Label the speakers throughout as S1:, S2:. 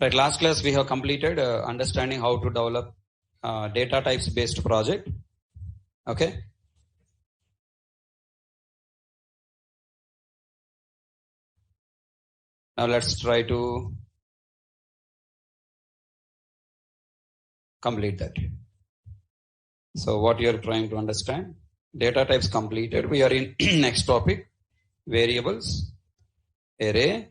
S1: Right, last class we have completed understanding how to develop data types based project. Okay. Now let's try to complete that. So what you are trying to understand? Data types completed. We are in next topic. Variables, array,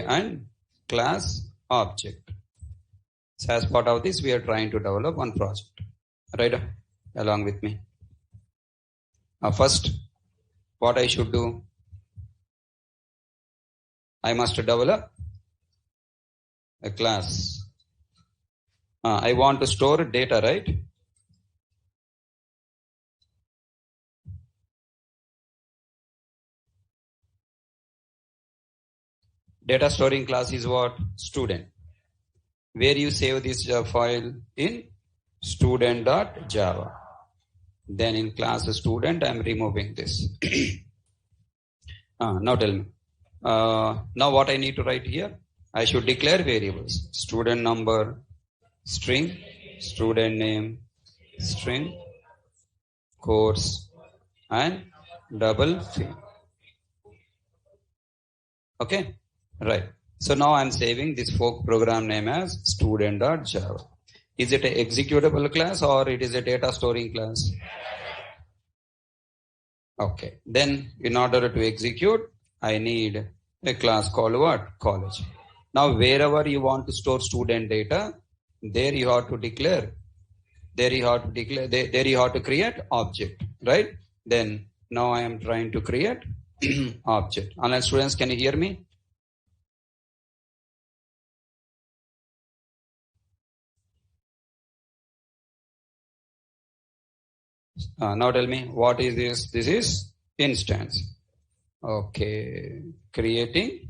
S1: and class object. So as part of this, we are trying to develop one project. Right? Along with me. First, what I should do? I must develop a class. I want to store data, right? Data storing class is what? Student. Where you save this file in student.java. Then in class student, I am removing this. Now tell me. Now what I need to write here? I should declare variables. Student number, string, student name, string, course, and double fee. Okay, right. So now I'm saving this fork program name as student.java. Is it an executable class or it is a data storing class? Okay, then in order to execute, I need a class called what? College. Now wherever you want to store student data, there you have to declare. There you have to create object, right? Then now I am trying to create object. Online students, can you hear me? Now tell me, what is this? This is instance. Okay, creating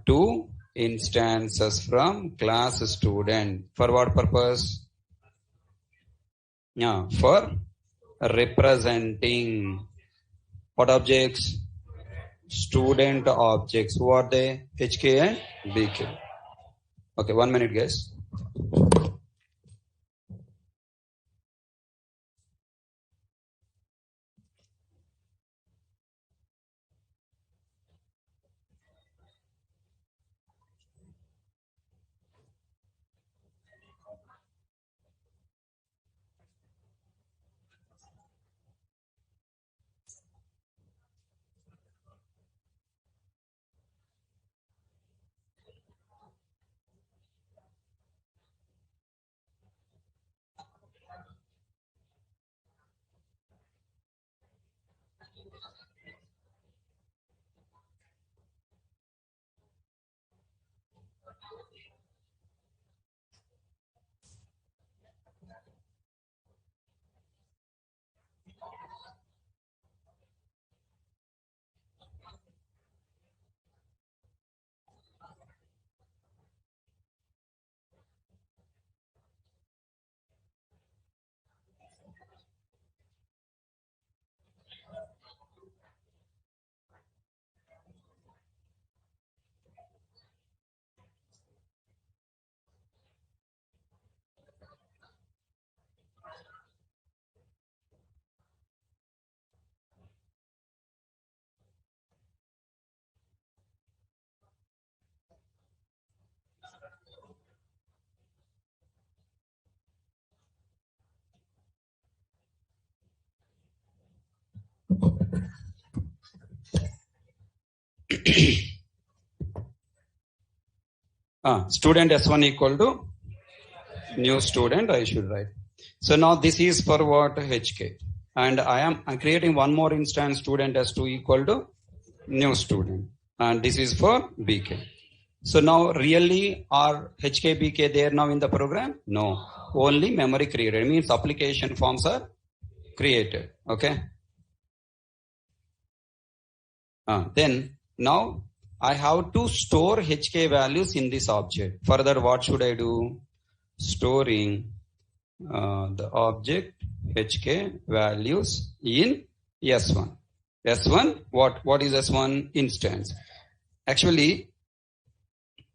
S1: two instances from class student. For what purpose? Yeah, for representing what objects? Student objects. Who are they? HK and BK. Okay, 1 minute, guys. Student S1 equal to new student, I should write. So now this is for what? HK. And I'm creating one more instance, student S2 equal to new student. And this is for BK. So now really are HK, BK there now in the program? No. Only memory created. It means application forms are created. Okay. Then now I have to store HK values in this object. Further, what should I do? Storing the object HK values in S1. S1, what is S1? Instance. Actually,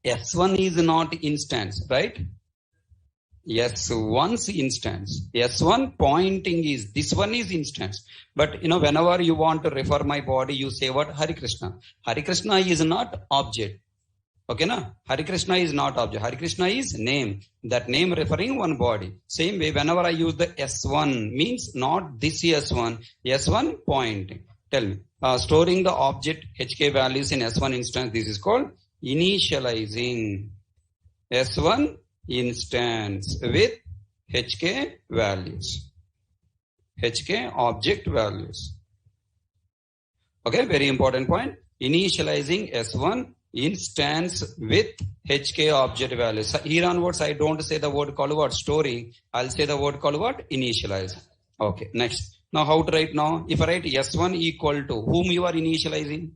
S1: S1 is not instance, right? S1's instance. S1 pointing is, this one is instance. But whenever you want to refer my body, you say what? Hare Krishna. Hare Krishna is not object. Okay, na? Hare Krishna is not object. Hare Krishna is name. That name referring one body. Same way, whenever I use the S1, means not this S1. S1 pointing. Tell me. Storing the object HK values in S1 instance. This is called initializing S1 instance with HK values. HK object values. Okay, very important point. Initializing S1 instance with HK object values. Here onwards, I don't say the word called what? Storing. I'll say the word called what? Initialize. Okay, next. Now how to write now? If I write S1 equal to whom you are initializing?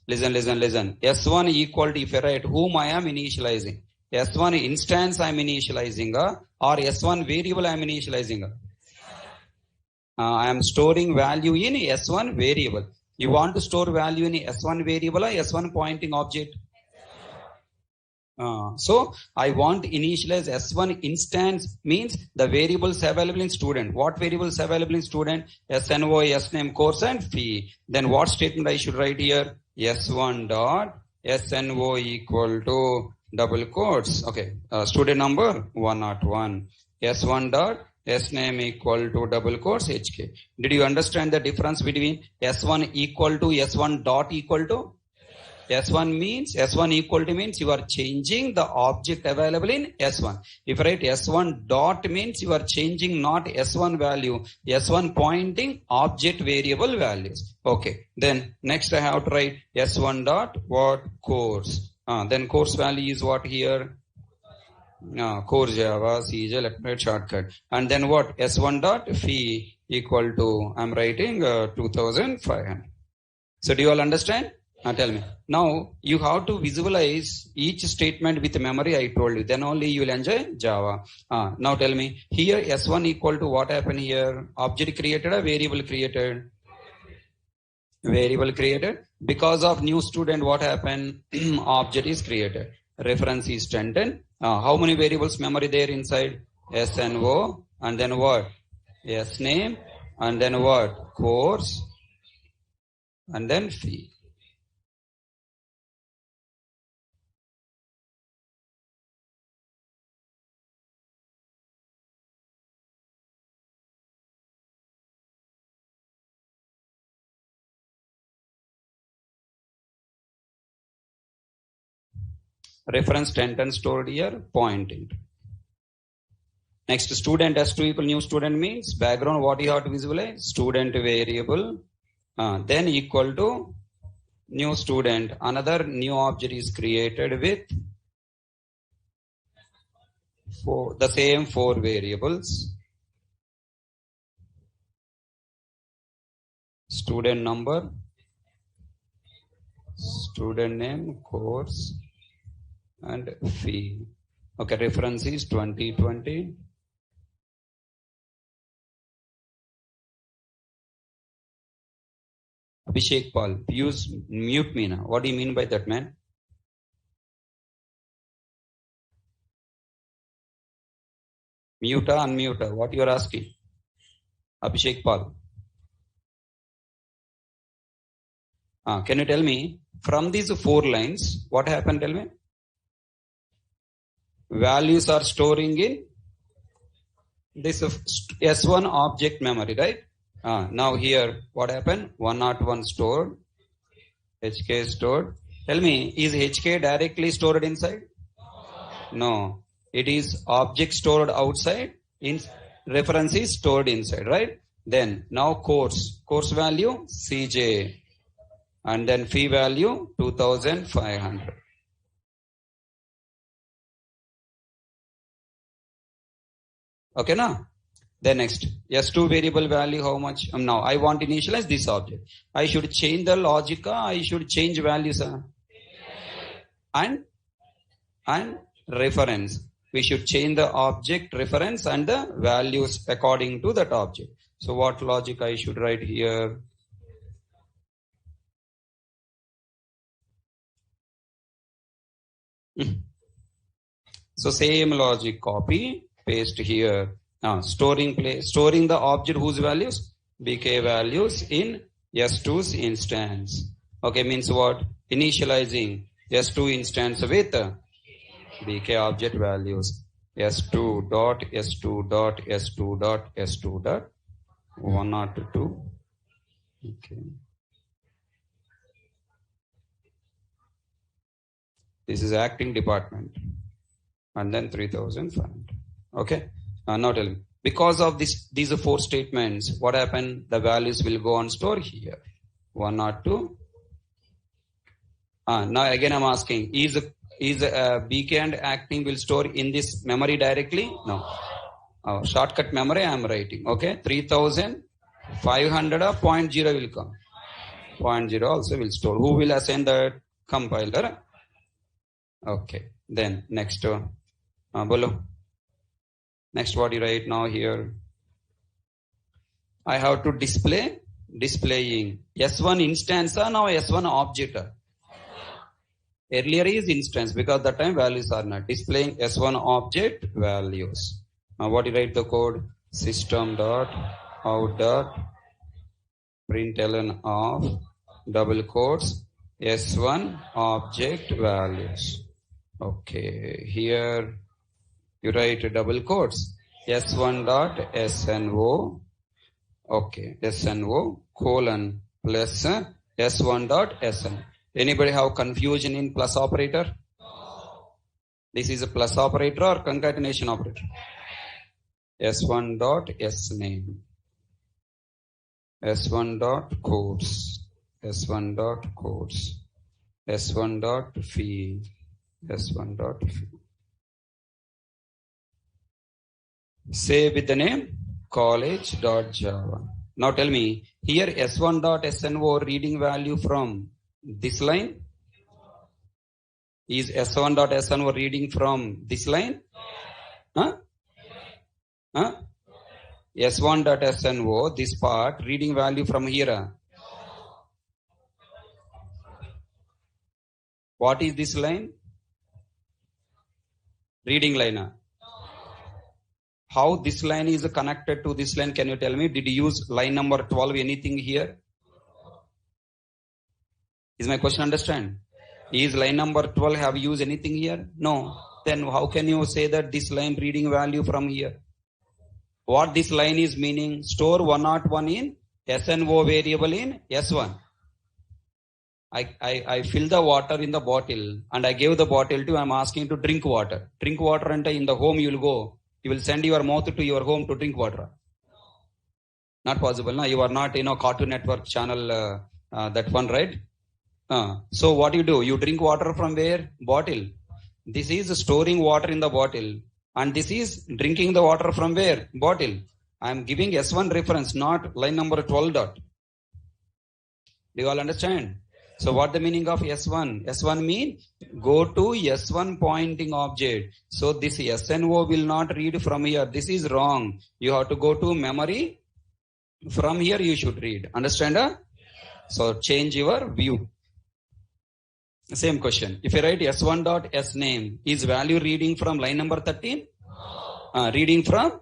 S1: Listen. S1 equal to, if I write whom I am initializing. S1 instance I am initializing or S1 variable I am initializing. I am storing value in S1 variable. You want to store value in S1 variable or S1 pointing object? So I want to initialize S1 instance means the variables available in student. What variables available in student? SNO, SNAME, course and fee. Then what statement I should write here? S1 dot SNO equal to double quotes. Okay. Student number 101. S1 dot SNAME equal to double quotes HK. Did you understand the difference between S1 equal to S1 dot equal to? S1 means, S1 equal to means you are changing the object available in S1. If I write S1 dot means you are changing not S1 value, S1 pointing object variable values. Okay. Then next I have to write S1 dot what? Course. Then course value is what here? Core Java, CJ, electronic shortcut. And then what? S1 dot fee equal to, I'm writing 2500. So do you all understand? Tell me. Now you have to visualize each statement with memory I told you. Then only you will enjoy Java. Now tell me. Here S1 equal to what happened here? Object created or variable created? Variable created. Because of new student, what happened? Object is created. Reference is 10. How many variables memory there inside? SNO and then what? SNAME and then what? Course and then fee. Reference 10 stored here, pointing. Next, student S2 equal new student means background, what you have to visualize? Student variable, then equal to new student. Another new object is created with the same 4 variables. Student number, student name, course, and fee. Okay, reference is 2020. Abhishek Paul, use mute me now. What do you mean by that, man? Mute or unmute? What you are asking? Abhishek Paul. Can you tell me from these 4 lines, what happened? Tell me. Values are storing in this S1 object memory, right? Now here, what happened? 101 stored, HK stored. Tell me, is HK directly stored inside? No. It is object stored outside. Reference is stored inside, right? Then now course value CJ, and then fee value 2500. Okay, now. Then next, S2 variable value, how much? Now I want to initialize this object. I should change the logic, I should change values. And reference. We should change the object reference and the values according to that object. So what logic I should write here? So same logic, copy, paste here. Now storing the object whose values? BK values in S2's instance. Okay, means what? Initializing S2 instance with BK object values. S2 dot S2 dot S2 dot S2 dot 102. Okay. This is acting department. And then 3,500. Okay. Now tell me. Because of these are 4 statements, what happened? The values will go on store here. 102. Now again I'm asking, is BK and acting will store in this memory directly? No. Shortcut memory I am writing. Okay. 3,500 or 0.0 will come. 0.0 also will store. Who will assign the compiler? Okay. Then next. Bolo. Next what you write now here. I have to displaying S1 instance or now S1 object. Earlier is instance because that time values are not. Displaying S1 object values. Now what you write the code? System dot out dot println of double quotes S1 object values. Okay. Here you write double quotes S1 dot SNO. Okay. SNO colon plus S1 dot SN. Anybody have confusion in plus operator? This is a plus operator or concatenation operator? S1 dot SName. S1 dot quotes. S1 dot quotes. S1 dot fee. S1 dot fee. Say with the name college.java. Now tell me, here S1.SNO reading value from this line? Is S1.SNO reading from this line? S1.SNO, this part, reading value from here. What is this line? Reading line. How this line is connected to this line, can you tell me? Did you use line number 12 anything here? Is my question understand? Is line number 12 have used anything here? No. Then how can you say that this line reading value from here? What this line is meaning? Store 101 in SNO variable in S1. I fill the water in the bottle and I gave the bottle to, I'm asking to drink water. Drink water and in the home you will go. You will send your mouth to your home to drink water. Not possible. No? You are not, Cartoon Network channel, that one, right? So what you do? You drink water from where? Bottle. This is storing water in the bottle. And this is drinking the water from where? Bottle. I am giving S1 reference, not line number 12 dot. Do you all understand? So what the meaning of S1? S1 mean go to S1 pointing object. So this SNO will not read from here. This is wrong. You have to go to memory. From here you should read. Understand? So change your view. Same question. If you write S1 dot S name, is value reading from line number 13? Reading from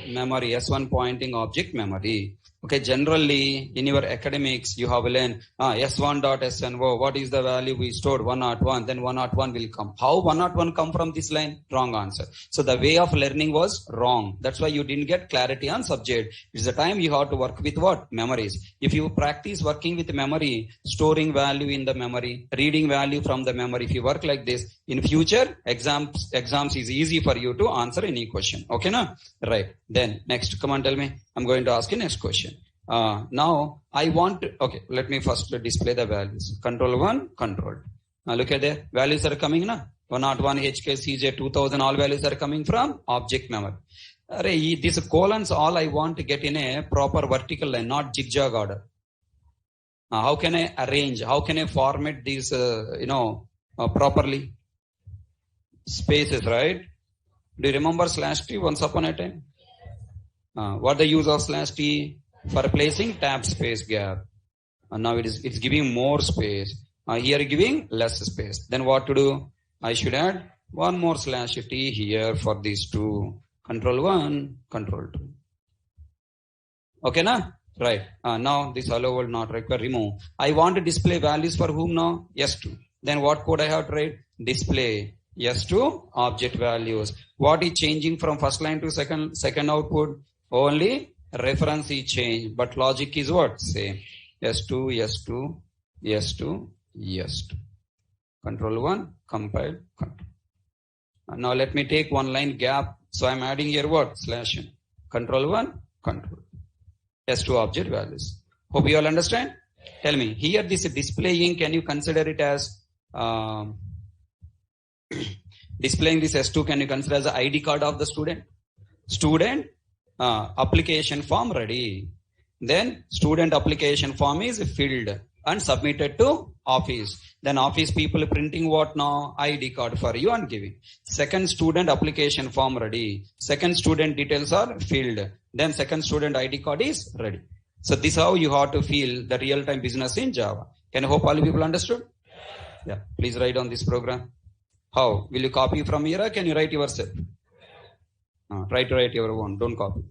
S1: memory. S1 pointing object memory. Okay, generally in your academics, you have learned S1.SNO. What is the value we stored? 101. Then 101 will come. How 101 come from this line? Wrong answer. So the way of learning was wrong. That's why you didn't get clarity on subject. It's the time you have to work with what? Memories. If you practice working with memory, storing value in the memory, reading value from the memory, if you work like this, in future exams is easy for you to answer any question. Okay, na? Right. Then next, come on, tell me. I'm going to ask you next question. Now I want, okay, let me first display the values. Control 1, control. Now look at there. Values are coming, na? 101, HK, CJ, 2000, all values are coming from object memory. These colons, all I want to get in a proper vertical line, not zigzag order. How can I arrange? How can I format these, properly? Spaces, right? Do you remember /t once upon a time? What the use of slash t? For placing tab space gap. Now it's giving more space. Here giving less space. Then what to do? I should add one more slash t here for these two. Control 1, control 2. Okay, na? Right. Now this hello world not require remove. I want to display values for whom now? S2. Then what code I have to write? Display S2 object values. What is changing from first line to second output? Only reference is changed, but logic is what? Same. S2, S2, S2, S2. Control 1, compile, control. Now let me take one line gap. So I'm adding here what? Slash n. Control 1, control. S2 object values. Hope you all understand? Tell me, here this displaying, can you consider it as displaying this S2, can you consider as the ID card of the student? Student application form ready. Then student application form is filled and submitted to office. Then office people printing what now? ID card for you and giving. Second student application form ready. Second student details are filled. Then second student ID card is ready. So this is how you have to feel the real-time business in Java. Can I hope all people understood? Yeah. Please write on this program. How? Will you copy from here or can you write yourself? Try to write your own. Don't copy.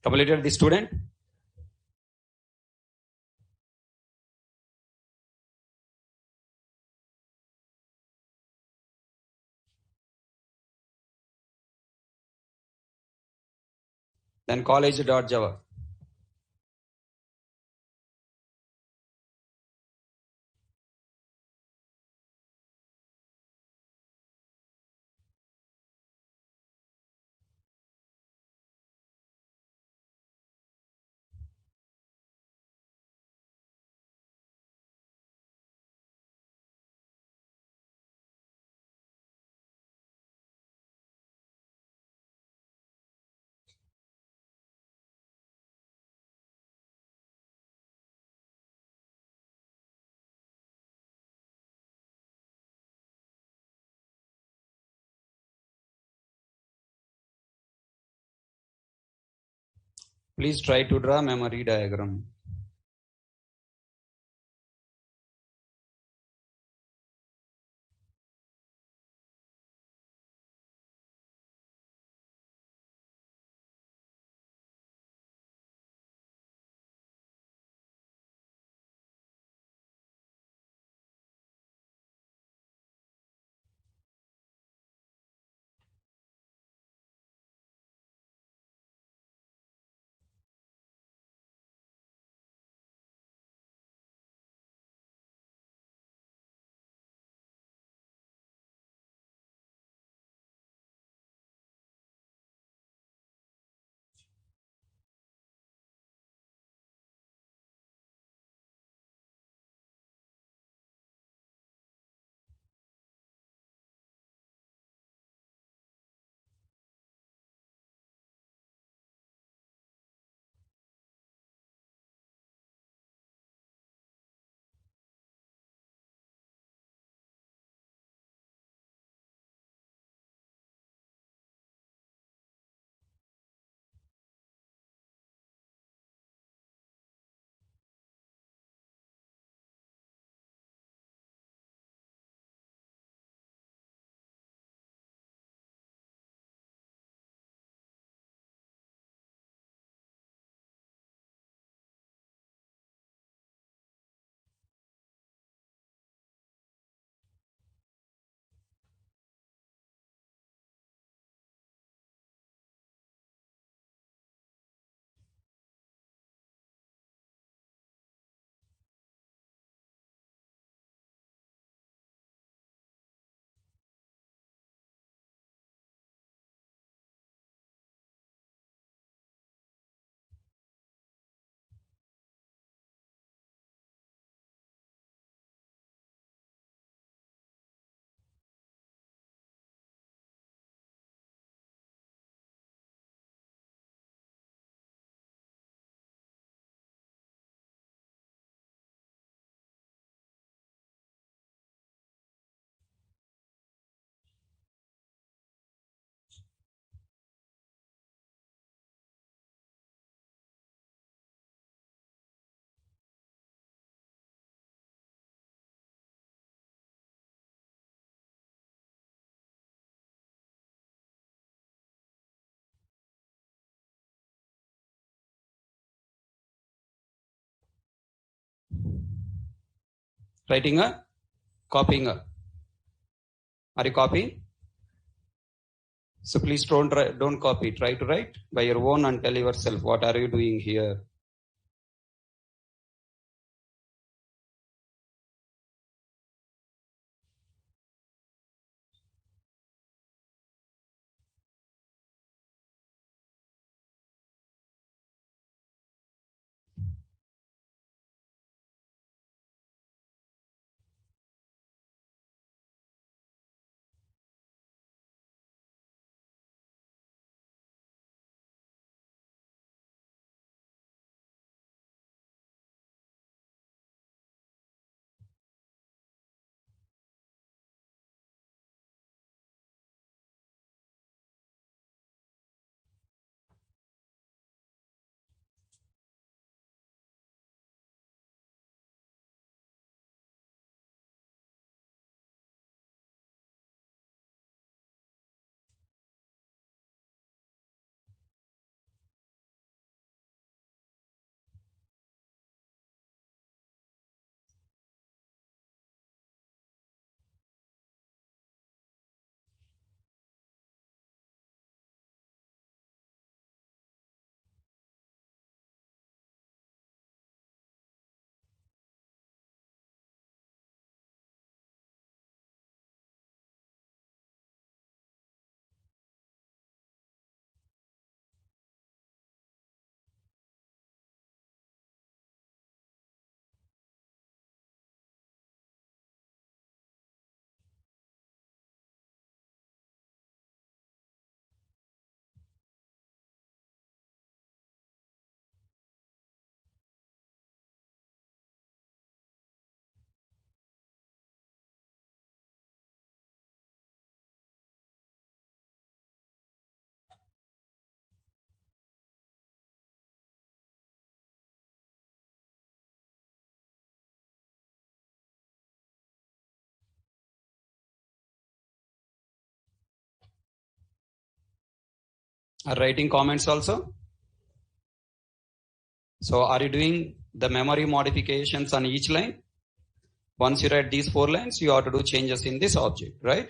S1: Completed the student? Then college.java. Please try to draw memory diagram. Writing a, copying a. Are you copying? So please don't copy. Try to write by your own and tell yourself what are you doing here. Are writing comments also? So are you doing the memory modifications on each line? Once you write these 4 lines, you have to do changes in this object, right?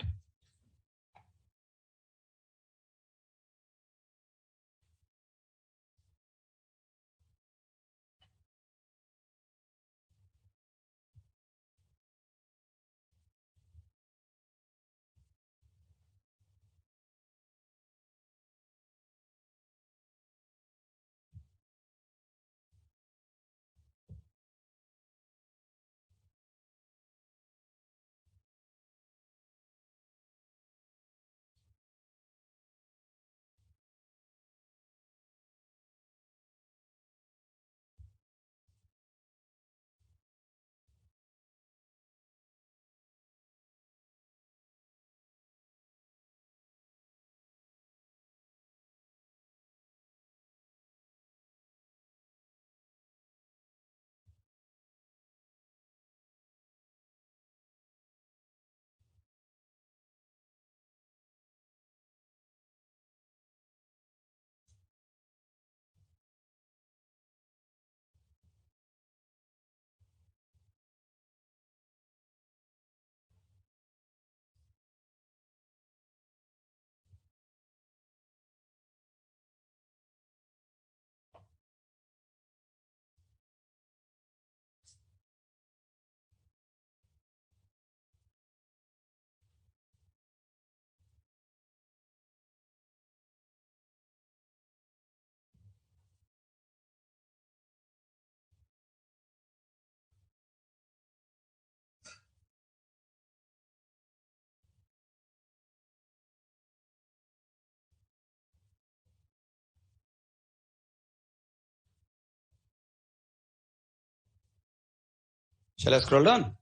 S1: Shall I scroll down?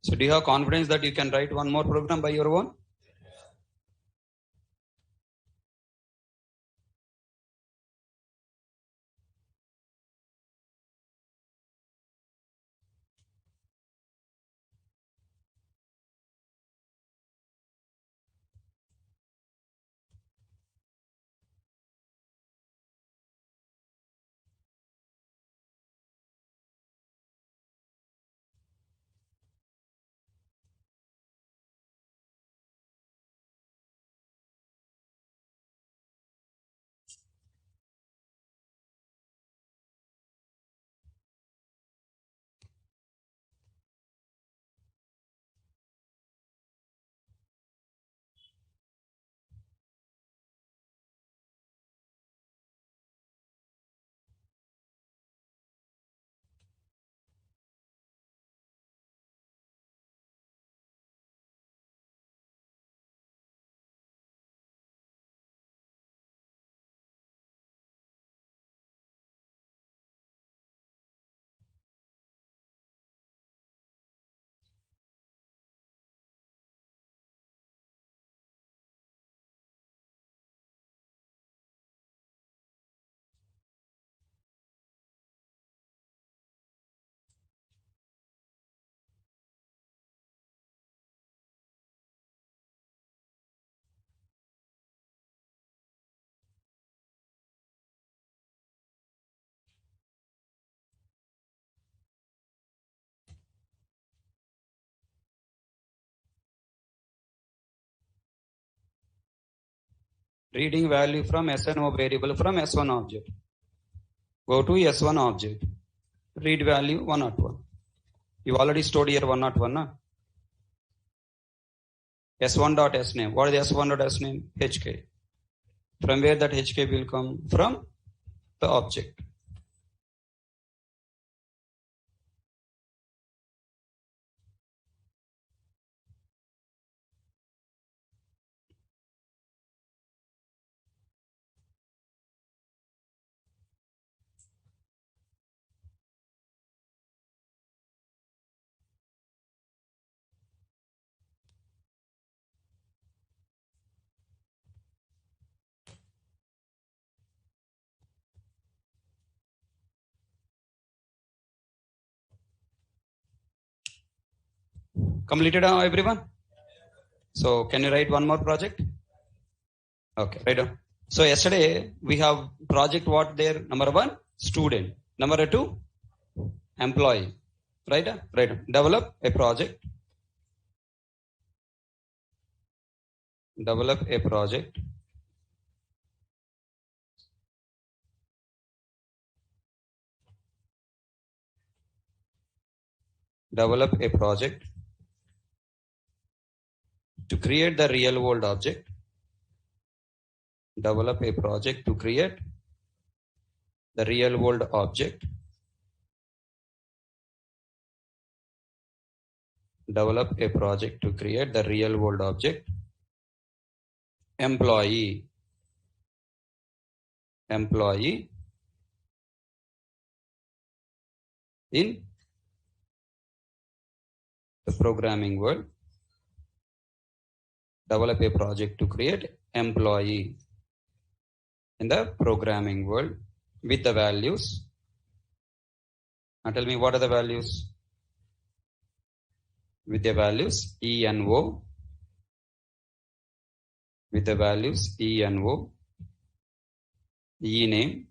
S1: So do you have confidence that you can write one more program by your own? Reading value from SNO variable from S1 object. Go to S1 object. Read value 101. You already stored here 101. Na? S1.sname. What is S1.sname? HK. From where that HK will come? From the object. Completed everyone? So can you write one more project? Okay, right on. So yesterday we have project what there? Number 1, student. Number 2, employee. Right? Right. Develop a project. Develop a project. Develop a project to create the real world object. Develop a project to create the real world object. Develop a project to create the real world object. Employee. Employee in the programming world. Develop a project to create employee in the programming world with the values. Now tell me what are the values? With the values E and O. With the values E and O. E name.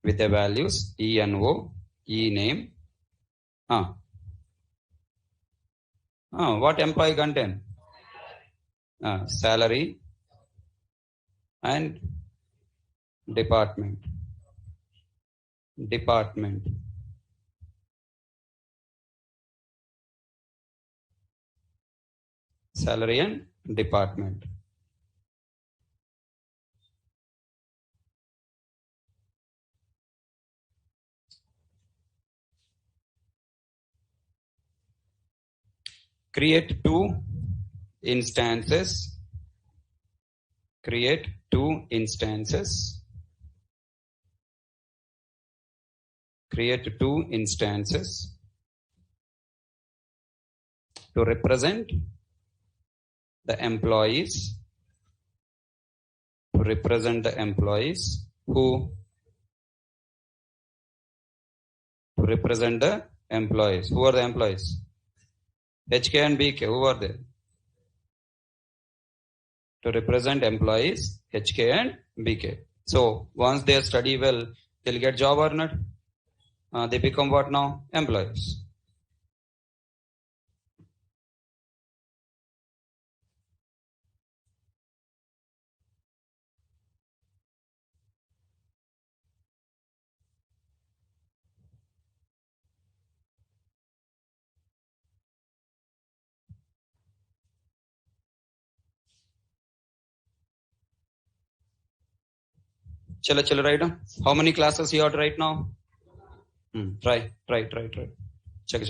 S1: With the values E and O. E name. What employee content? Salary and department. Department. Salary and department. Create 2 instances. Create 2 instances. create two instances to represent the employees, who represent the employees. Who are the employees? HK and BK. Who are they? To represent employees, HK and BK. So once they study well, they'll get job or not? They become what now? Employees. Chalo, right now. How many classes you have right now? Try. Check.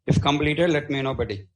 S1: If completed, let me know, buddy.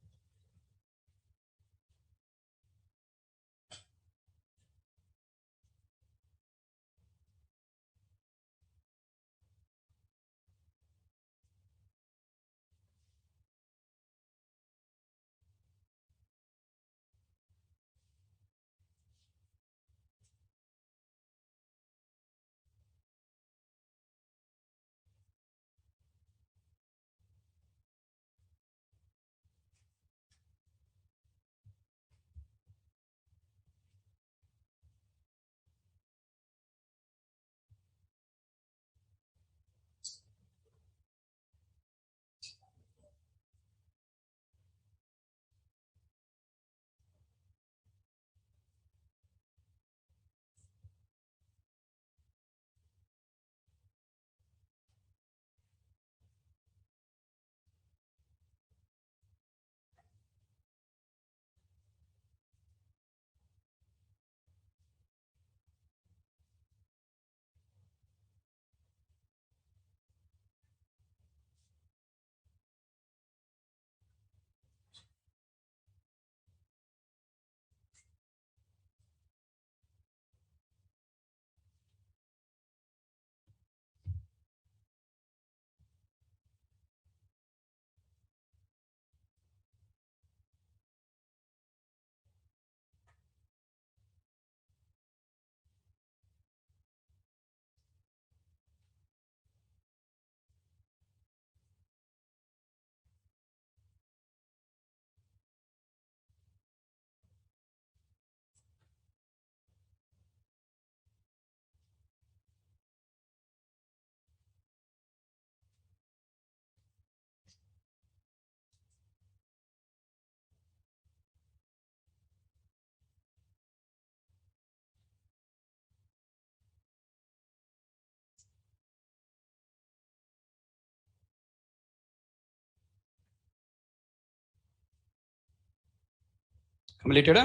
S1: Completed?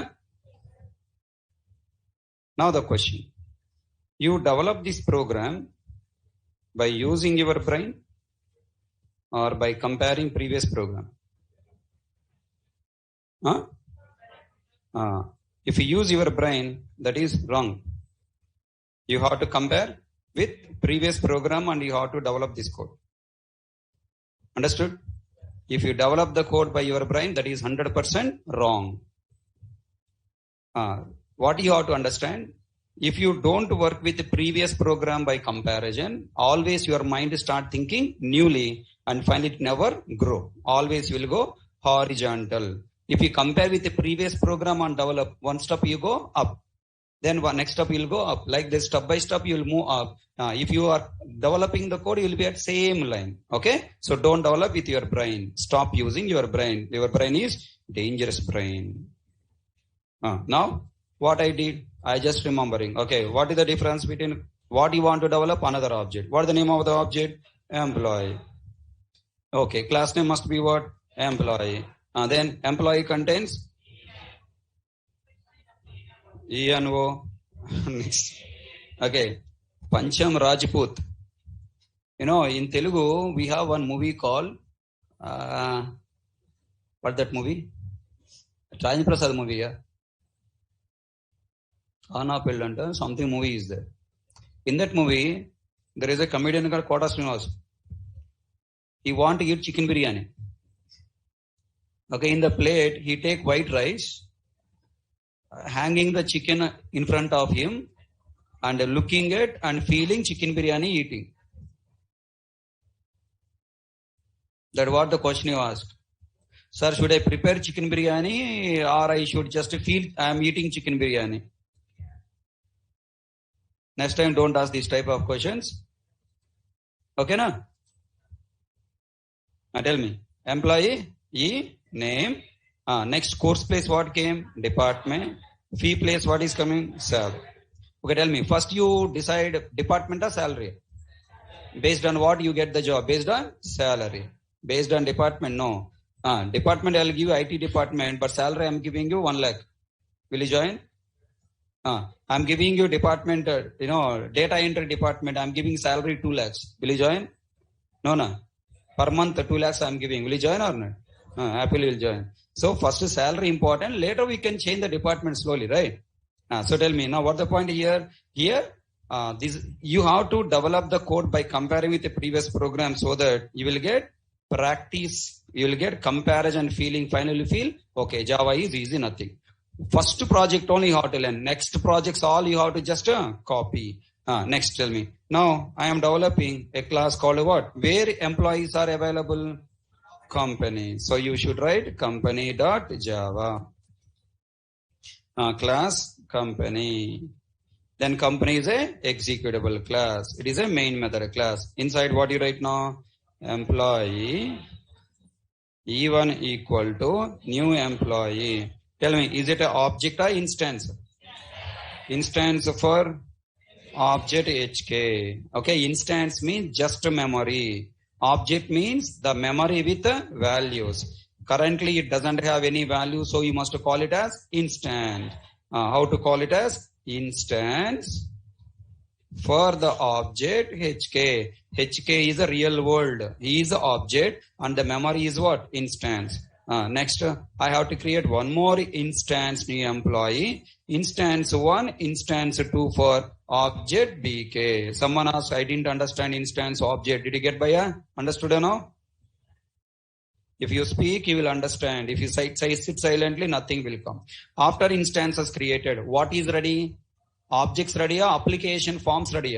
S1: Now the question. You develop this program by using your brain or by comparing previous program? Huh? If you use your brain, that is wrong. You have to compare with previous program and you have to develop this code. Understood? If you develop the code by your brain, that is 100% wrong. What you have to understand, if you don't work with the previous program by comparison, always your mind start thinking newly and find it never grow. Always will go horizontal. If you compare with the previous program and develop, one step you go up. Then one next step you'll go up. Like this, step by step you'll move up. If you are developing the code, you'll be at same line. Okay? So don't develop with your brain. Stop using your brain. Your brain is dangerous brain. Now, what I did, I just remembering. Okay, what is the difference between what you want to develop? Another object. What is the name of the object? Employee. Okay, class name must be what? Employee. Then employee contains ENO. Okay, Pancham Rajput. You know, in Telugu, we have one movie called, what that movie? Rajendra Prasad movie, yeah. Anna Pellanta, something movie is there. In that movie, there is a comedian called Kota Srinivas. He want to eat chicken biryani. Okay, in the plate, he take white rice, hanging the chicken in front of him, and looking at and feeling chicken biryani eating. That's what the question you asked. Sir, should I prepare chicken biryani or I should just feel I am eating chicken biryani? Next time, don't ask this type of questions. Okay, na? Tell me. Employee, name. Next course place what came? Department. Fee place what is coming? Salary. Okay, tell me. First you decide department or salary. Based on what you get the job? Based on salary. Based on department, no. Department I'll give you IT department, but salary I'm giving you 1 lakh. Will you join? I'm giving you department, data entry department. I'm giving salary 2 lakhs. Will you join? No. Per month, 2 lakhs I'm giving. Will you join or not? Happily will join. So first salary important. Later we can change the department slowly, right? So tell me now, what's the point here? Here, this you have to develop the code by comparing with the previous program so that you will get practice. You will get comparison feeling. Finally feel, okay, Java is easy, nothing. First project only you have to learn. Next projects all you have to just copy. Next, tell me. Now, I am developing a class called what? Where employees are available? Company. So you should write company.java. Class company. Then company is a executable class. It is a main method class. Inside what you write now? Employee E1 equal to new employee. Tell me, is it an object or instance? Instance for object HK. Okay, instance means just memory. Object means the memory with values. Currently, it doesn't have any value, so you must call it as instance. How to call it as? Instance for the object HK. HK is a real world. He is the object and the memory is what? Instance. Next, I have to create one more instance new employee. Instance 1, instance 2 for object BK. Someone asked, I didn't understand instance object. Did you get by? Understood now? If you speak, you will understand. If you sit silently, nothing will come. After instances created, what is ready? Objects ready? Application forms ready?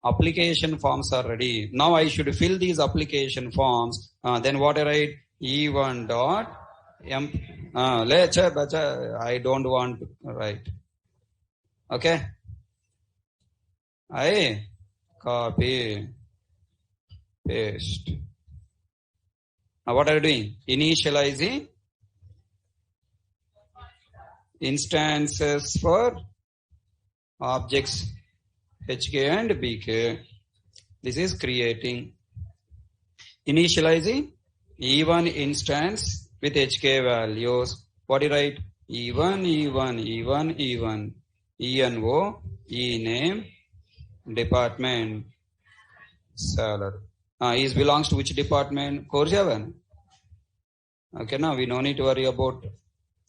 S1: Application forms are ready. Now I should fill these application forms. Then what I write? E1 dot I don't want to write. Okay. I copy, paste. Now what are you doing? Initializing instances for objects HK and BK. This is creating. Initializing E1 instance with HK values. What do you write? E1, E1, E1, E1, ENO, ename, department, salary. Is belongs to which department? Core Java. Okay, now we no need to worry about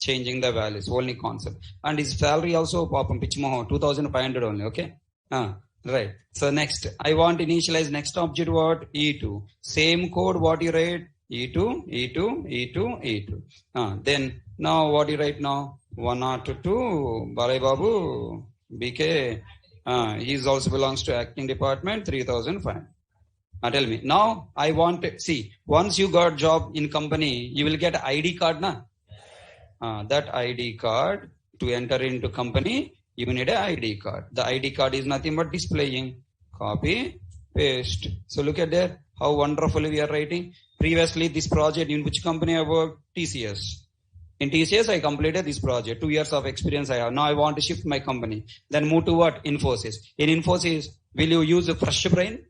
S1: changing the values, only concept. And his salary also pop on pitch 2,500 only. Okay. Right. So next, I want to initialize next object what? E2. Same code what you write? E2, E2, E2, E2. Then now what you write now? 102, Balai Babu, BK. He is also belongs to acting department, 3,005. Tell me. Now I want to see, once you got job in company, you will get ID card, na? That ID card to enter into company, you need an ID card. The ID card is nothing but displaying. Copy, paste. So look at there, how wonderfully we are writing. Previously, this project in which company I worked? TCS. In TCS, I completed this project. 2 years of experience I have. Now I want to shift my company. Then move to what? Infosys. In Infosys, will you use a fresh brain?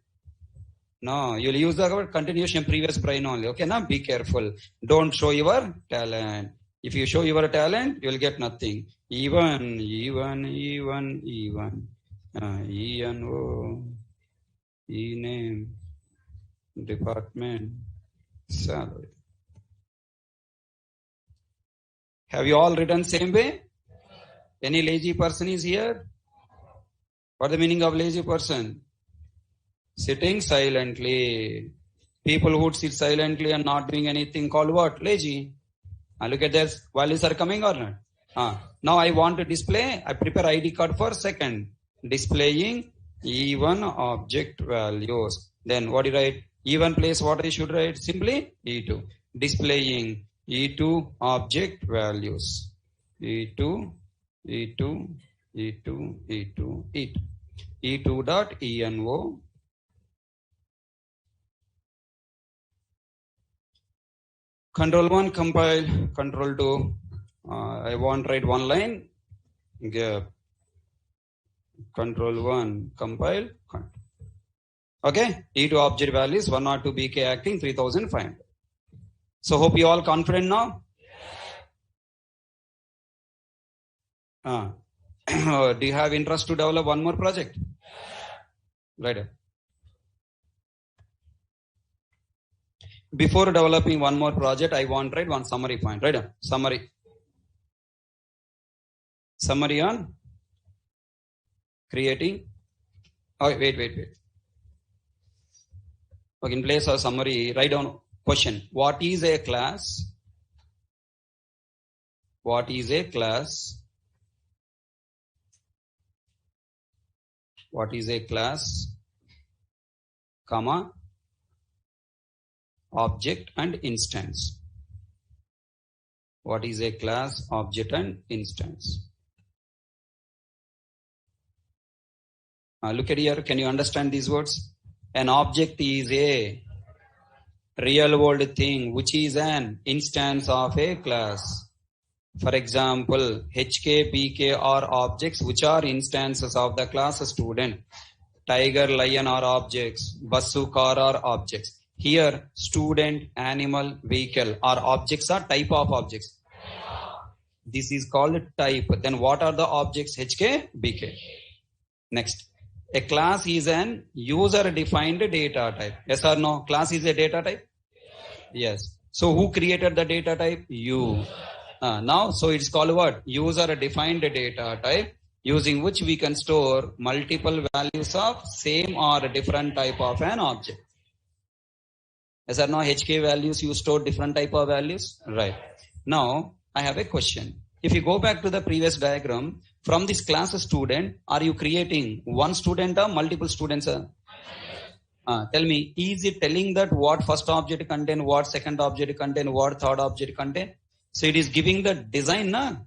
S1: No, you'll use the continuation previous brain only. Okay, now be careful. Don't show your talent. If you show your talent, you'll get nothing. E1, ENO, ename, department, salary. Have you all written same way? Any lazy person is here? What the meaning of lazy person? Sitting silently. People who sit silently and not doing anything called what? Lazy. Look at this. Values are coming or not? Now I want to display. I prepare ID card for second. Displaying E1 object values. Then what do you write? E1 place what I should write? Simply E2. Displaying E2 object values. E2, E2, E2, E2, E2. E2 dot ENO. Control 1 compile, control 2. I want write one line. Gap. Control 1 compile. Okay. E2 object values 102 BK acting 3,500. So hope you all confident now. Do you have interest to develop one more project? Right. before developing one more project, I want write one summary point, right? Summary on creating. Oh, wait. Okay, in place of summary, write down question. What is a class? What is a class? What is a class? Comma, object and instance. What is a class, object and instance? Look at here. Can you understand these words? An object is a real world thing which is an instance of a class. For example, HK, BK are objects which are instances of the class student. Tiger, lion are objects. Basu, car are objects. Here, student, animal, vehicle are objects or type of objects. This is called type. Then what are the objects? HK, BK. Next. A class is an user-defined data type. Yes or no? Class is a data type? Yes. So who created the data type? You. Now, so it's called what? User-defined data type, using which we can store multiple values of same or different type of an object. Yes or no? HK values, you store different type of values? Right. Now, I have a question. If you go back to the previous diagram, from this class student, are you creating one student or multiple students? Tell me, is it telling that what first object contain, what second object contain, what third object contain? So it is giving the design, na?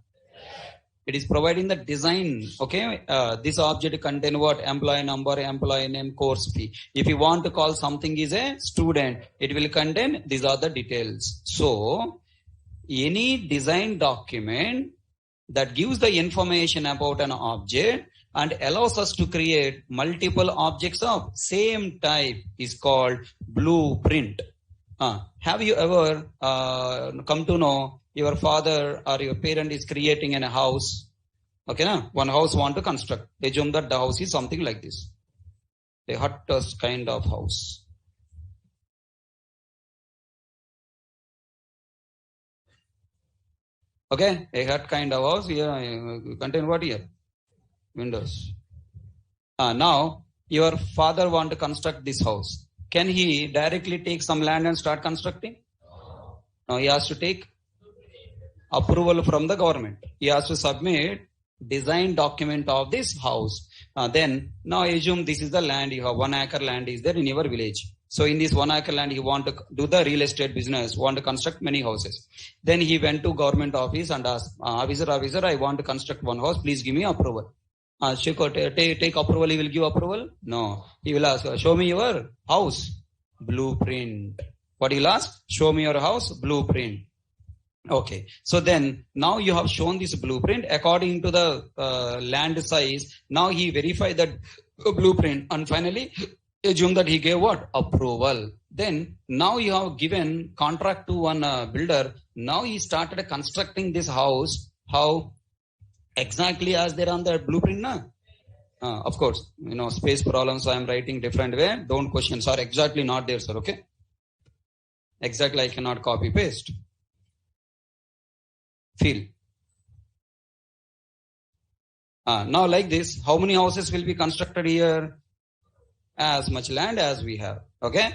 S1: It is providing the design, okay? This object contain what? Employee number, employee name, course fee. If you want to call something is a student, it will contain, these are the details. So, any design document that gives the information about an object and allows us to create multiple objects of same type is called blueprint. Have you ever come to know your father or your parent is creating a house? Okay, na? One house want to construct. Assume that the house is something like this. A hut kind of house. Okay, a hut kind of house here, contain what here? Windows. Now, your father want to construct this house. Can he directly take some land and start constructing? No, he has to take approval from the government. He has to submit design document of this house. Then, now assume this is the land, you have 1 acre land is there in your village. So in this 1 acre land, he want to do the real estate business, want to construct many houses. Then he went to government office and asked, officer, I want to construct one house, please give me approval. Take approval, he will give approval? No. He will ask, show me your house, blueprint. What he'll ask? Show me your house, blueprint. Okay. So then, now you have shown this blueprint according to the land size. Now he verified that blueprint and finally, assume that he gave what? Approval. Then, now you have given contract to one builder. Now he started constructing this house. How? Exactly as there on the blueprint, na? Of course, space problems, I am writing different way. Don't question, sir. Exactly not there, sir. Okay? Exactly, I cannot copy paste. Feel. Now like this, how many houses will be constructed here? As much land as we have. Okay.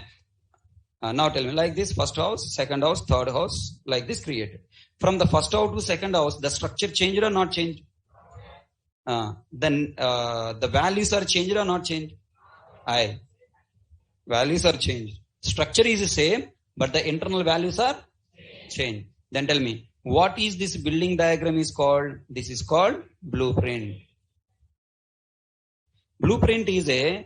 S1: Now tell me, like this, first house, second house, third house, like this created. From the first house to second house, the structure changed or not changed? Then the values are changed or not changed? Values are changed. Structure is the same, but the internal values are changed. Then tell me, what is this building diagram is called? This is called blueprint. Blueprint is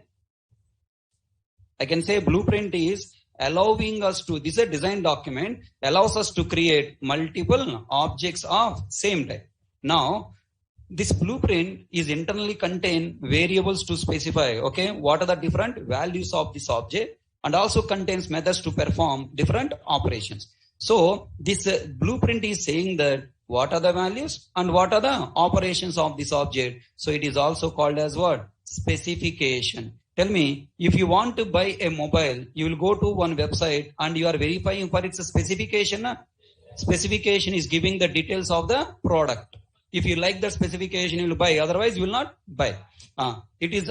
S1: I can say blueprint is allowing us to, this is a design document, allows us to create multiple objects of same type. Now, this blueprint is internally contain variables to specify, okay, what are the different values of this object, and also contains methods to perform different operations. So, this blueprint is saying that what are the values and what are the operations of this object. So, it is also called as what? Specification. Tell me, if you want to buy a mobile, you will go to one website and you are verifying for its specification. Specification is giving the details of the product. If you like the specification, you will buy. Otherwise, you will not buy. It is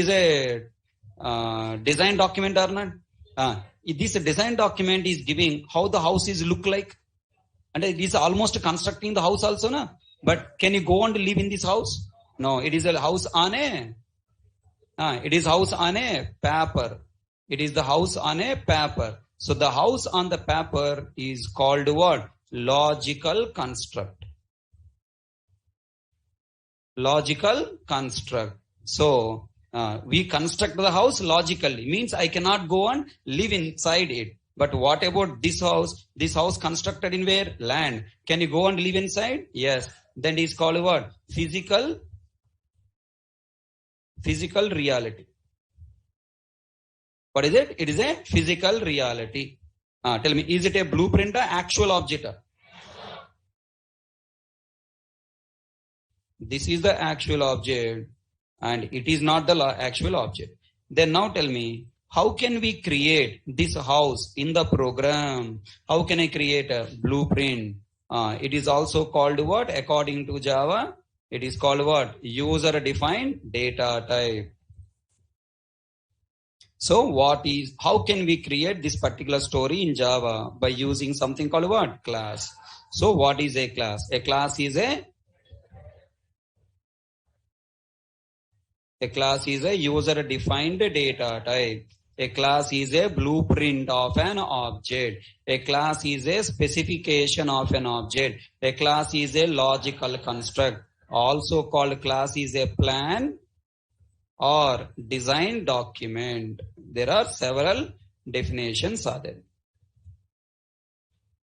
S1: a design document or not? This design document is giving how the house is look like, and it is almost constructing the house also, na? But can you go and live in this house? No, it is a house on a. It is house on a paper. It is the house on a paper. So the house on the paper is called what? Logical construct. Logical construct. So we construct the house logically. Means I cannot go and live inside it. But what about this house? This house constructed in where? Land. Can you go and live inside? Yes. Then it is called what? Physical reality. What is it? It is a physical reality. Tell me, is it a blueprint or actual object? This is the actual object and it is not the actual object. Then now tell me, how can we create this house in the program? How can I create a blueprint? It is also called what? According to Java, it is called what? User-defined data type. So how can we create this particular story in Java? By using something called what? Class. So what is a class? A class is a user-defined data type. A class is a blueprint of an object. A class is a specification of an object. A class is a logical construct. Also called class is a plan or design document. There are several definitions are there.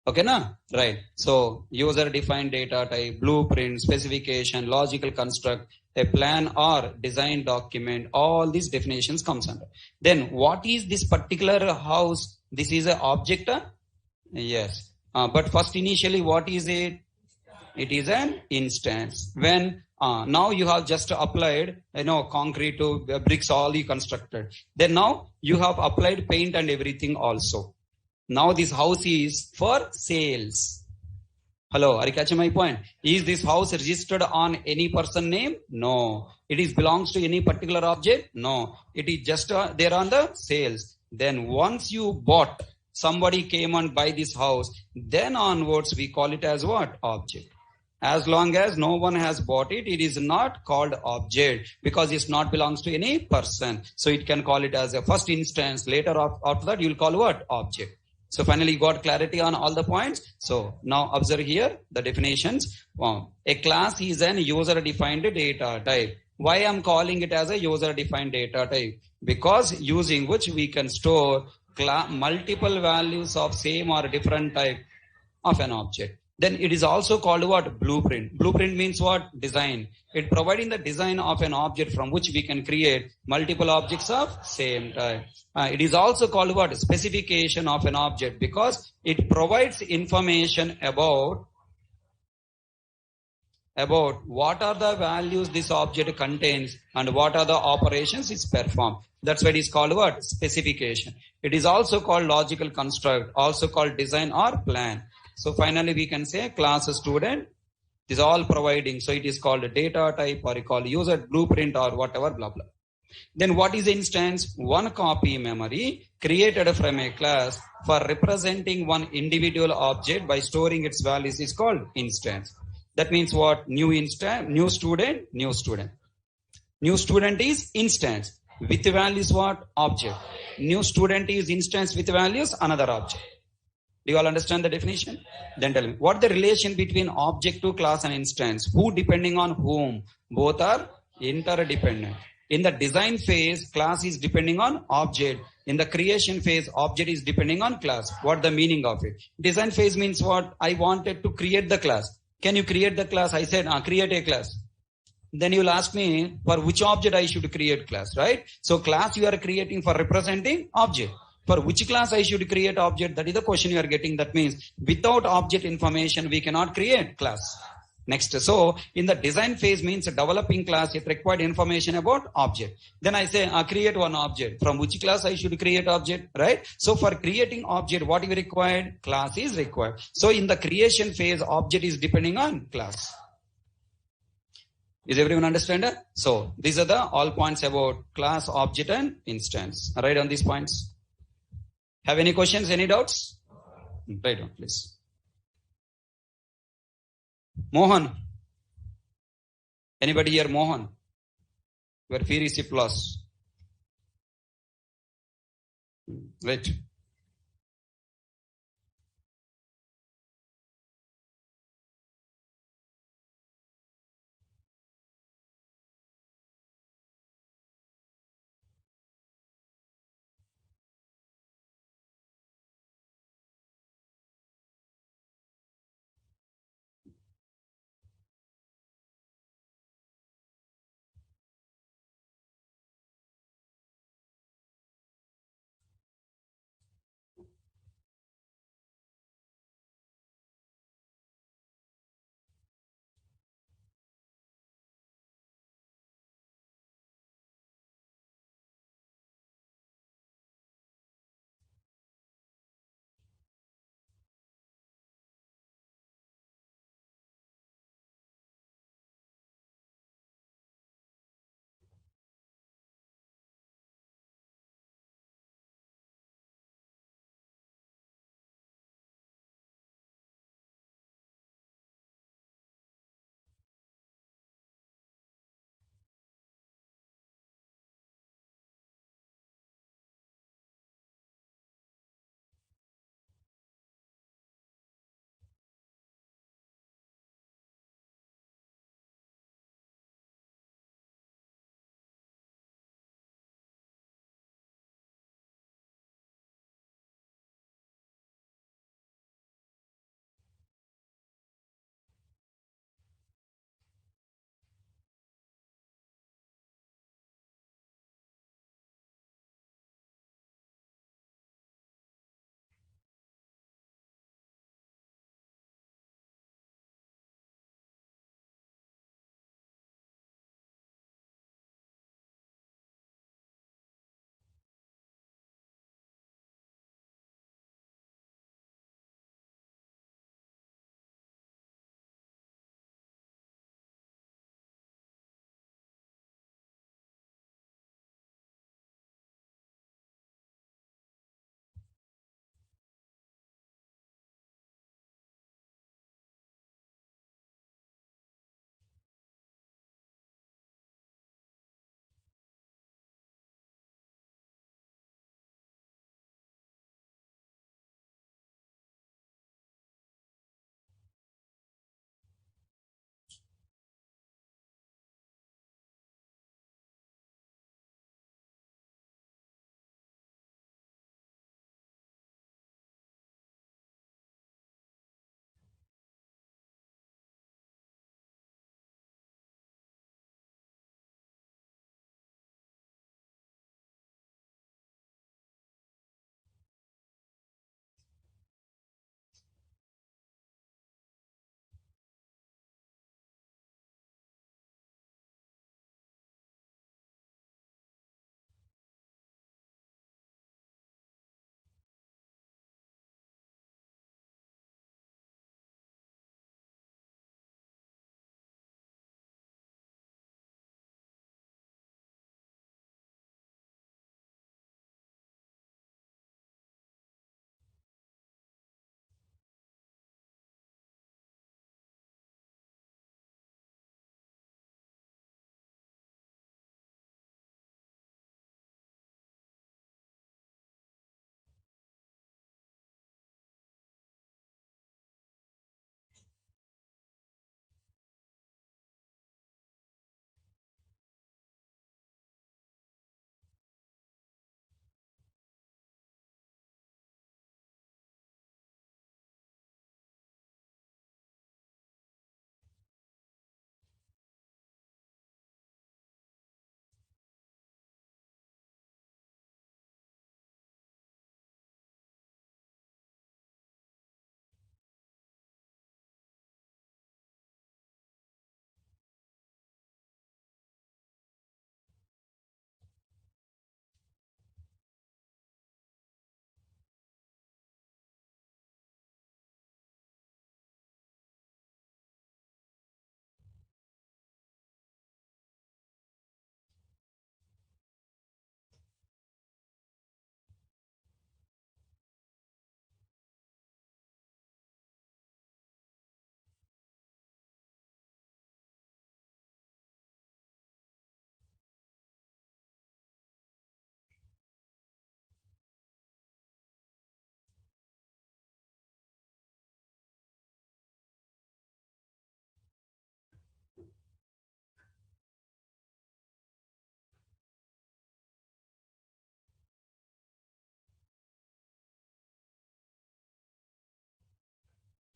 S1: Okay, na? Right. So user-defined data type, blueprint, specification, logical construct, a plan or design document, all these definitions comes under. Then what is this particular house? This is an object? Yes. But first initially what is it? It is an instance. When now you have just applied, concrete to bricks, all you constructed. Then now you have applied paint and everything also. Now this house is for sales. Hello, are you catching my point? Is this house registered on any person name? No. It belongs to any particular object? No. It is just there on the sales. Then once you bought, somebody came and buy this house, then onwards we call it as what? Object. As long as no one has bought it, it is not called object because it not belongs to any person. So it can call it as a first instance. Later after that, you will call what? Object. So finally, you got clarity on all the points. So now observe here the definitions. A class is an user-defined data type. Why I'm calling it as a user-defined data type? Because using which we can store multiple values of same or different type of an object. Then it is also called what? Blueprint. Blueprint means what? Design. It providing the design of an object from which we can create multiple objects of same type. It is also called what? Specification of an object because it provides information about what are the values this object contains and what are the operations it's performed. That's why it is called what? Specification. It is also called logical construct, also called design or plan. So finally we can say class student is all providing. So it is called a data type or you call user blueprint or whatever, blah, blah. Then what is instance? One copy memory created from a class for representing one individual object by storing its values is called instance. That means what? New instance, new student. New student is instance. With values what? Object. New student is instance with values another object. Do you all understand the definition? Then tell me, what the relation between object to class and instance? Who depending on whom? Both are interdependent. In the design phase, class is depending on object. In the creation phase, object is depending on class. What the meaning of it? Design phase means what? I wanted to create the class. Can you create the class? I said, create a class. Then you will ask me for which object I should create class, right? So class you are creating for representing object. For which class I should create object? That is the question you are getting. That means without object information, we cannot create class. Next, so in the design phase means developing class, it required information about object. Then I say create one object. From which class I should create object, right? So for creating object, what is required? Class is required. So in the creation phase, object is depending on class. Is everyone understand that? So these are the all points about class, object, and instance. Write on these points. Have any questions, any doubts? Write down, please. Mohan. Anybody here, Mohan? Your fee receipt loss. Right.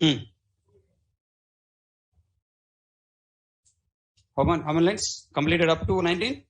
S1: Hmm. How many lines completed up to 19?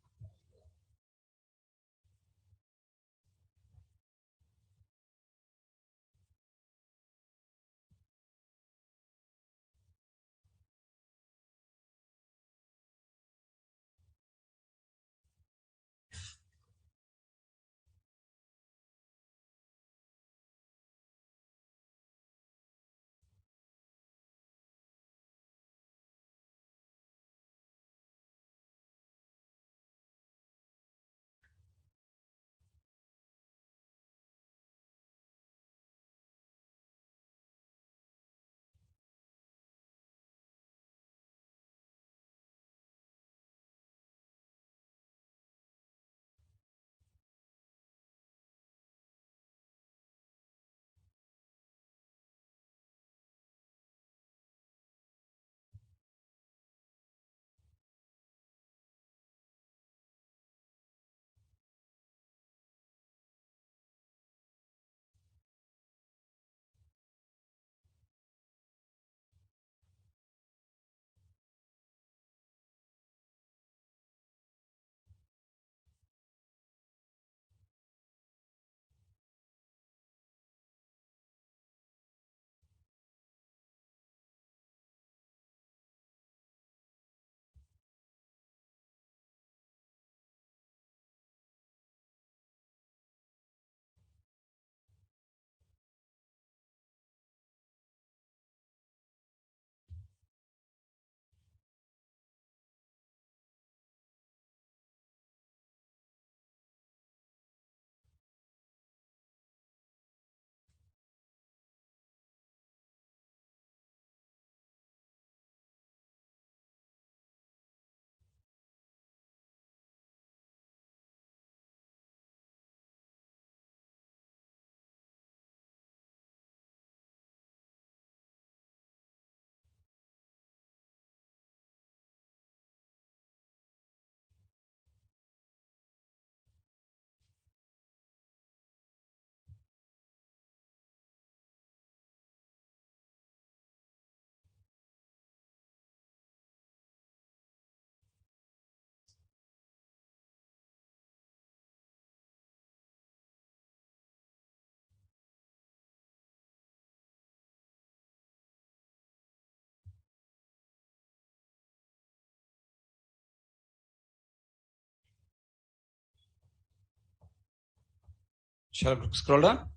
S1: Shall I scroll down?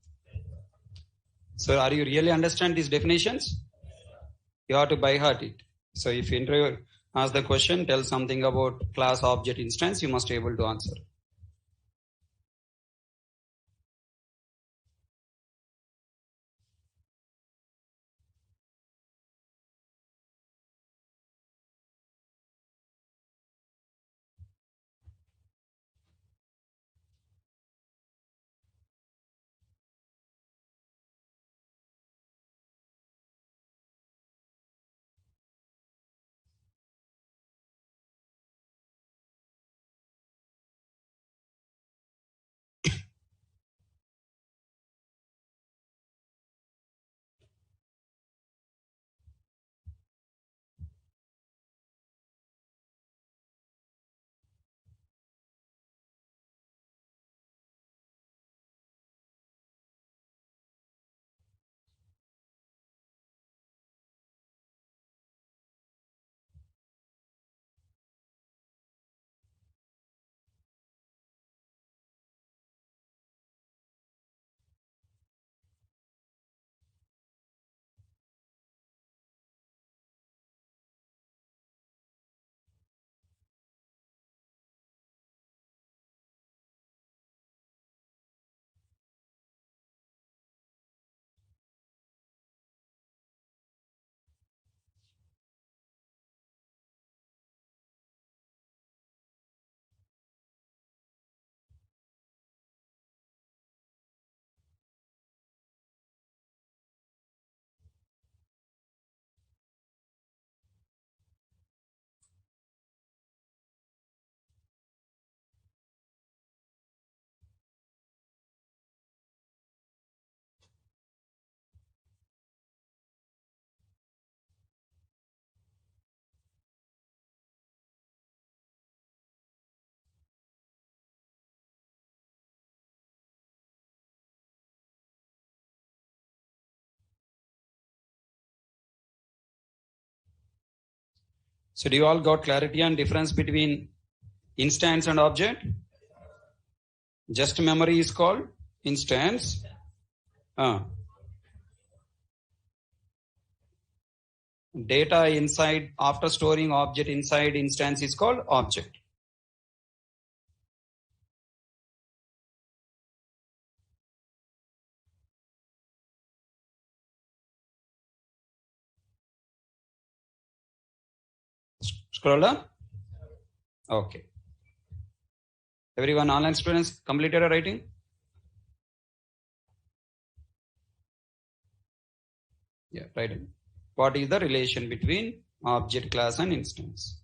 S1: So are you really understand these definitions? You have to by heart it. So if interviewer asks the question, tell something about class, object, instance, you must be able to answer. So do you all got clarity on difference between instance and object? Just memory is called instance. Data inside, after storing object inside instance is called object. Scroll down. Okay. Everyone, online students completed a writing? Yeah, right. What is the relation between object class and instance?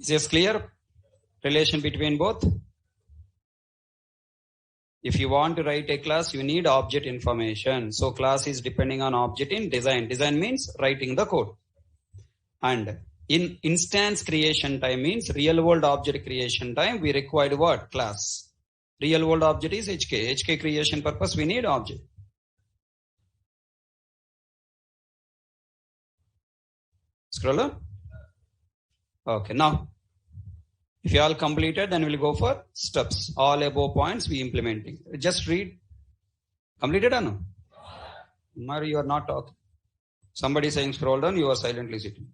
S1: Is this clear? Relation between both? If you want to write a class, you need object information. So class is depending on object in design. Design means writing the code. And in instance creation time means real world object creation time, we required what? Class. Real world object is HK. HK creation purpose, we need object. Scroll up. Okay, now if you all completed, then we'll go for steps. All above points we implementing. Just read. Completed or no? Mari, you are not talking. Somebody saying scroll down, you are silently sitting.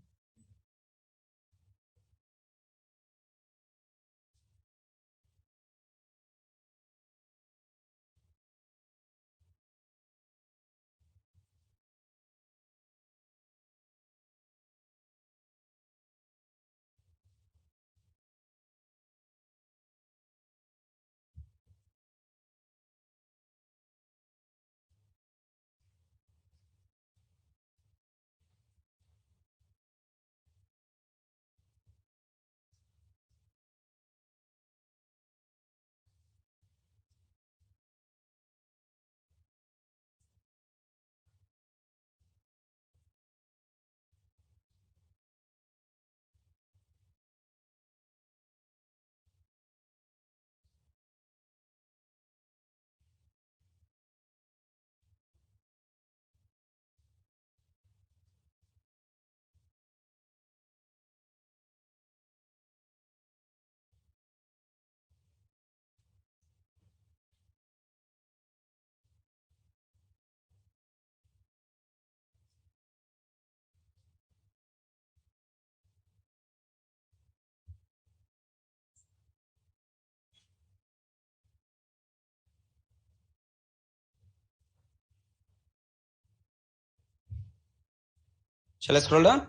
S1: Shall I scroll down?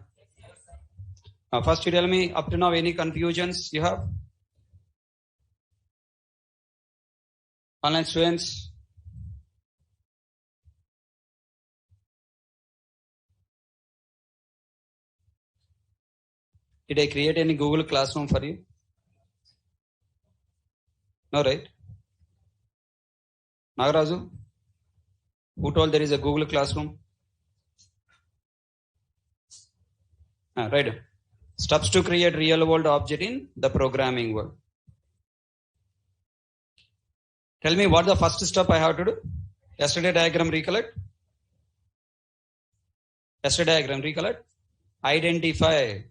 S1: First you tell me up to now any confusions you have? Online students? Did I create any Google Classroom for you? No, right? Nagaraju? Who told there is a Google Classroom? Right. Steps to create real world object in the programming world. Tell me what the first step I have to do. Yesterday diagram recollect. Yesterday diagram recollect. Identify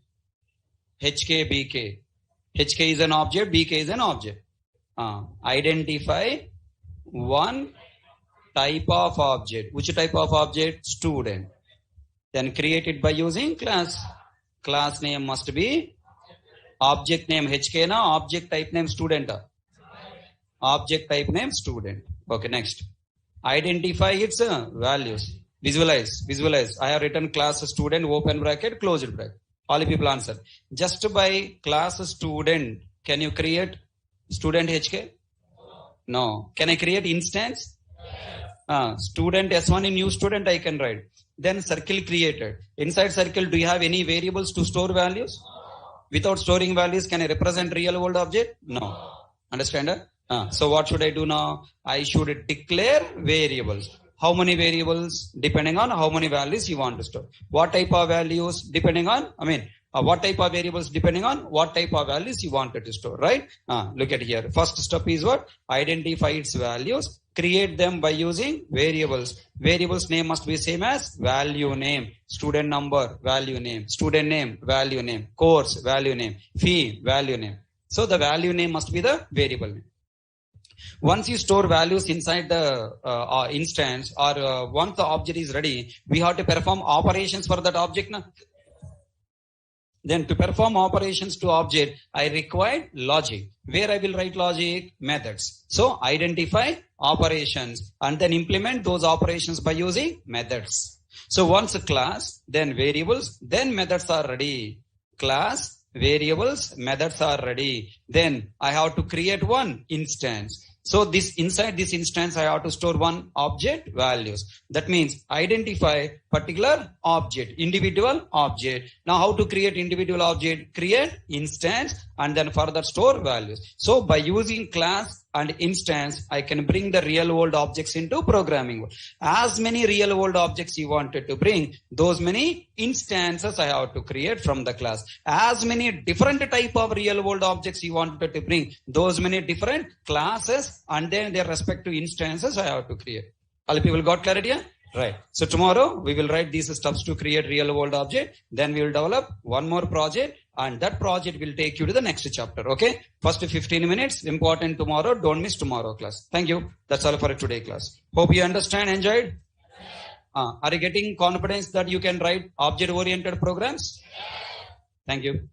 S1: HK, BK. HK is an object, BK is an object. Identify one type of object. Which type of object? Student. Then create it by using class. Class name must be object name HK na, object type name student. Object type name student. Okay, next. Identify its values. Visualize. I have written class student, open bracket, closed bracket. All people answer. Just by class student, can you create student HK? No. Can I create instance? Student S1 in new student I can write. Then circle created. Inside circle, do you have any variables to store values? Without storing values, can I represent real world object? No. Understand? So what should I do now? I should declare variables. How many variables? Depending on how many values you want to store. What type of values? Depending on, what type of variables? Depending on what type of values you wanted to store, right? Look at here. First step is what? Identify its values. Create them by using variables. Variables name must be same as value name, student number, value name, student name, value name, course, value name, fee, value name. So the value name must be the variable name. Once you store values inside the instance or once the object is ready, we have to perform operations for that object. Na? Then to perform operations to object, I require logic. Where I will write logic? Methods. So identify operations and then implement those operations by using methods. So once a class, then variables, then methods are ready. Class, variables, methods are ready. Then I have to create one instance. So inside this instance, I have to store one object values. That means identify particular object, individual object. Now how to create individual object? Create instance and then further store values. So by using class and instance, I can bring the real world objects into programming world. As many real world objects you wanted to bring, those many instances I have to create from the class. As many different type of real world objects you wanted to bring, those many different classes and then their respective instances I have to create. All people got clarity? Yeah? Right. So tomorrow we will write these steps to create real world object. Then we will develop one more project and that project will take you to the next chapter. Okay. First 15 minutes important tomorrow. Don't miss tomorrow class. Thank you. That's all for today class. Hope you understand, enjoyed. Are you getting confidence that you can write object oriented programs? Thank you.